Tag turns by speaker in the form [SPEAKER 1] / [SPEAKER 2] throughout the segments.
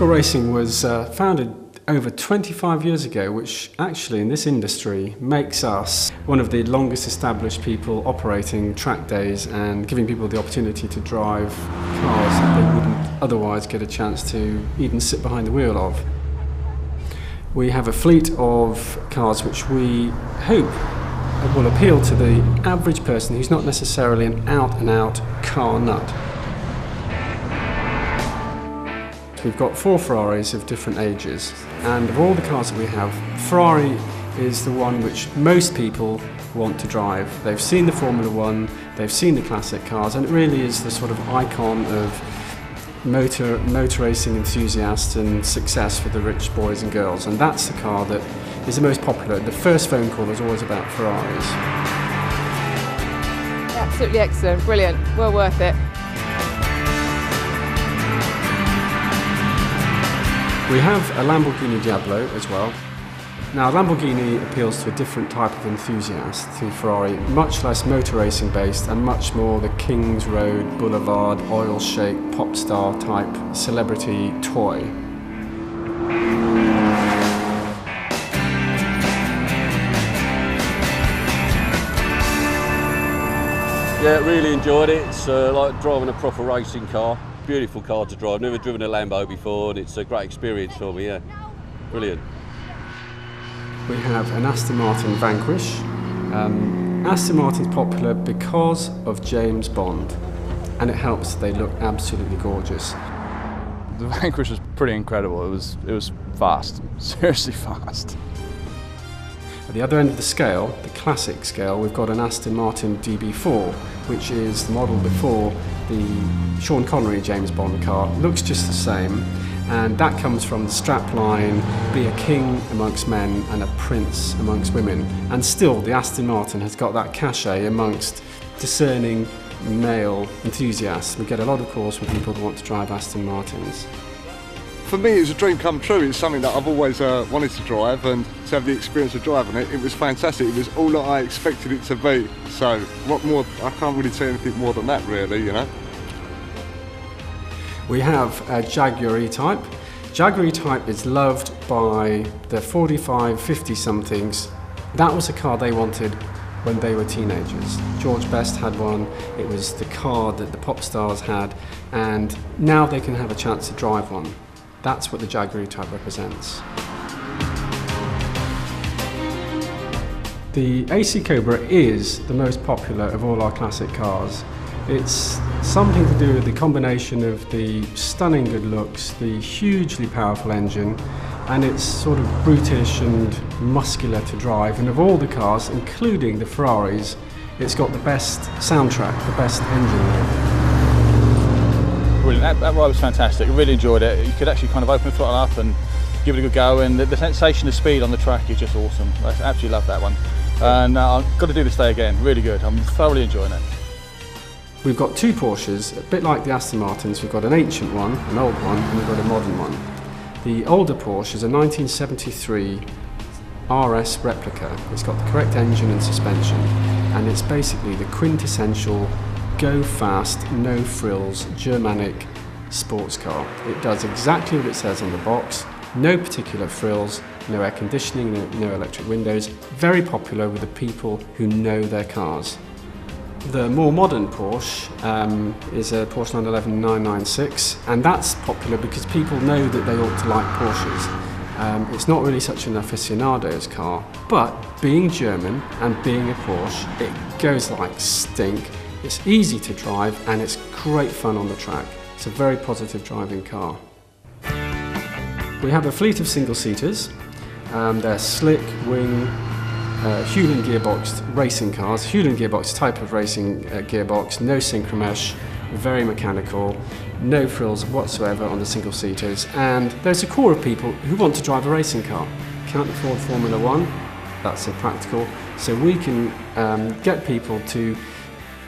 [SPEAKER 1] Mithril Racing was founded over 25 years ago, which actually in this industry makes us one of the longest established people operating track days and giving people the opportunity to drive cars that they wouldn't otherwise get a chance to even sit behind the wheel of. We have a fleet of cars which we hope will appeal to the average person who's not necessarily an out-and-out car nut. We've got 4 Ferraris of different ages, and of all the cars that we have, Ferrari is the one which most people want to drive. They've seen the Formula One, they've seen the classic cars, and it really is the sort of icon of motor racing enthusiasts and success for the rich boys and girls, and that's the car that is the most popular. The first phone call is always about Ferraris.
[SPEAKER 2] Absolutely excellent, brilliant, well worth it.
[SPEAKER 1] We have a Lamborghini Diablo as well. Now, Lamborghini appeals to a different type of enthusiast to Ferrari, much less motor racing based and much more the Kings Road, Boulevard, oil shake, pop star type celebrity toy.
[SPEAKER 3] Yeah, really enjoyed it. It's like driving a proper racing car. Beautiful car to drive. Never driven a Lambo before, and it's a great experience for me. Yeah, brilliant.
[SPEAKER 1] We have an Aston Martin Vanquish. Aston Martin's popular because of James Bond, and it helps they look absolutely gorgeous.
[SPEAKER 4] The Vanquish was pretty incredible. It was fast, seriously fast.
[SPEAKER 1] At the other end of the scale, the classic scale, we've got an Aston Martin DB4, which is the model before the Sean Connery James Bond car. Looks just the same, and that comes from the strapline, be a king amongst men and a prince amongst women. And still, the Aston Martin has got that cachet amongst discerning male enthusiasts. We get a lot of calls from people who want to drive Aston Martins.
[SPEAKER 5] For me, it's a dream come true. It's something that I've always wanted to drive, and to have the experience of driving it, it was fantastic. It was all that I expected it to be. So what more? I can't really say anything more than that, really, you know.
[SPEAKER 1] We have a Jaguar E-Type. Jaguar E-Type is loved by the 45, 50-somethings. That was a car they wanted when they were teenagers. George Best had one. It was the car that the pop stars had, and now they can have a chance to drive one. That's what the Jaguar E-Type represents. The AC Cobra is the most popular of all our classic cars. It's something to do with the combination of the stunning good looks, the hugely powerful engine, and it's sort of brutish and muscular to drive. And of all the cars, including the Ferraris, it's got the best soundtrack, the best engine.
[SPEAKER 4] Brilliant. That ride was fantastic. I really enjoyed it. You could actually kind of open the throttle up and give it a good go, and the sensation of speed on the track is just awesome. I absolutely love that one. And I've got to do this day again. Really good. I'm thoroughly enjoying it.
[SPEAKER 1] We've got 2 Porsches, a bit like the Aston Martins. We've got an ancient one, an old one, and we've got a modern one. The older Porsche is a 1973 RS replica. It's got the correct engine and suspension, and it's basically the quintessential go fast, no frills, Germanic sports car. It does exactly what it says on the box, no particular frills, no air conditioning, no electric windows. Very popular with the people who know their cars. The more modern Porsche is a Porsche 911 996, and that's popular because people know that they ought to like Porsches. It's not really such an aficionado's car, but being German and being a Porsche, it goes like stink. It's easy to drive and it's great fun on the track. It's a very positive driving car. We have a fleet of single-seaters. They're slick, wing, Hewland gearboxed racing cars. Hewland gearbox type of racing gearbox, no synchromesh, very mechanical, no frills whatsoever on the single-seaters. And there's a core of people who want to drive a racing car. Can't afford Formula One, that's impractical. So we can get people to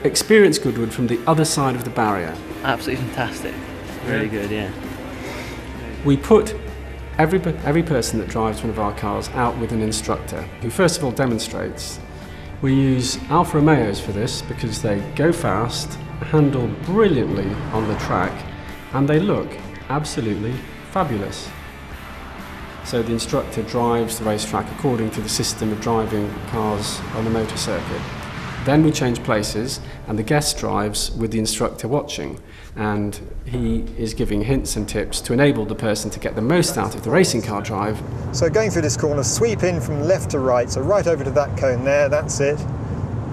[SPEAKER 1] experience Goodwood from the other side of the barrier.
[SPEAKER 6] Absolutely fantastic. Really good, yeah.
[SPEAKER 1] We put every person that drives one of our cars out with an instructor who first of all demonstrates. We use Alfa Romeos for this because they go fast, handle brilliantly on the track, and they look absolutely fabulous. So the instructor drives the racetrack according to the system of driving cars on the motor circuit. Then we change places and the guest drives with the instructor watching, and he is giving hints and tips to enable the person to get the most out of the racing car drive.
[SPEAKER 7] So going through this corner, sweep in from left to right, so right over to that cone there, that's it.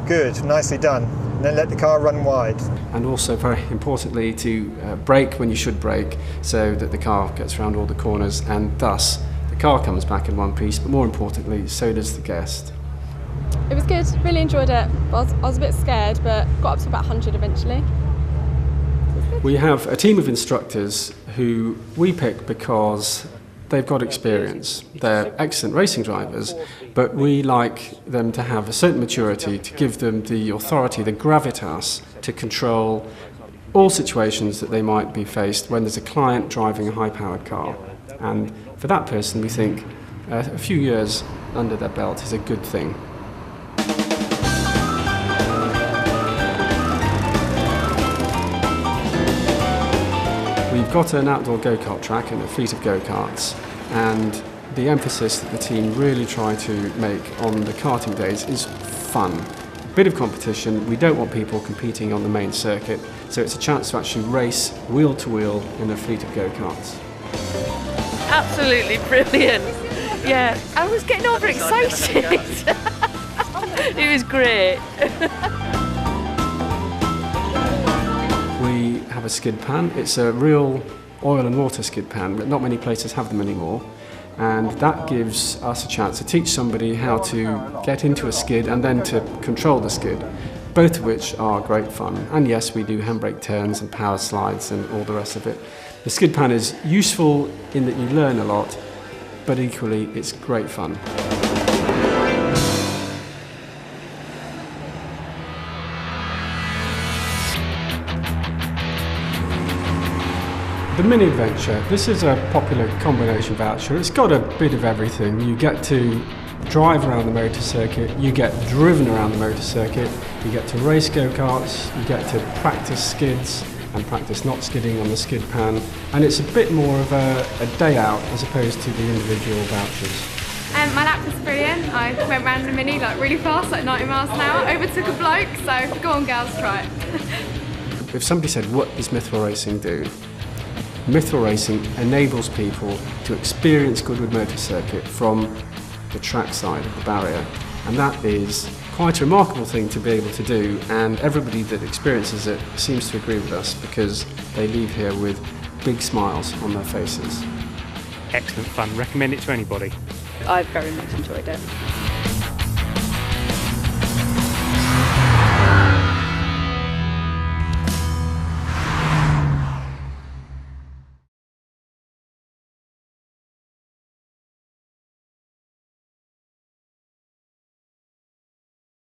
[SPEAKER 7] Good, nicely done. And then let the car run wide.
[SPEAKER 1] And also, very importantly, to brake when you should brake, so that the car gets around all the corners, and thus the car comes back in one piece, but more importantly, so does the guest.
[SPEAKER 2] It was good, really enjoyed it. I was a bit scared, but got up to about 100 eventually.
[SPEAKER 1] We have a team of instructors who we pick because they've got experience. They're excellent racing drivers, but we like them to have a certain maturity to give them the authority, the gravitas, to control all situations that they might be faced when there's a client driving a high-powered car. And for that person, we think a few years under their belt is a good thing. We've got an outdoor go-kart track and a fleet of go-karts, and the emphasis that the team really try to make on the karting days is fun. A bit of competition. We don't want people competing on the main circuit, so it's a chance to actually race wheel to wheel in a fleet of go-karts.
[SPEAKER 8] Absolutely brilliant. Yeah, I was getting overexcited. It was great.
[SPEAKER 1] We have a skid pan. It's a real oil and water skid pan, but not many places have them anymore. And that gives us a chance to teach somebody how to get into a skid and then to control the skid, both of which are great fun. And yes, we do handbrake turns and power slides and all the rest of it. The skid pan is useful in that you learn a lot, but equally it's great fun. The mini adventure, this is a popular combination voucher. It's got a bit of everything. You get to drive around the motor circuit, you get driven around the motor circuit, you get to race go-karts, you get to practice skids and practice not skidding on the skid pan, and it's a bit more of a day out as opposed to the individual vouchers.
[SPEAKER 9] My lap was brilliant. I went round the mini like really fast, like 90 miles an hour, overtook a bloke, so go on girls, try it.
[SPEAKER 1] If somebody said, what does Mithril Racing do? Mithril Racing enables people to experience Goodwood Motor Circuit from the track side of the barrier, and that is quite a remarkable thing to be able to do, and everybody that experiences it seems to agree with us because they leave here with big smiles on their faces.
[SPEAKER 10] Excellent fun, recommend it to anybody.
[SPEAKER 2] I very much enjoyed it.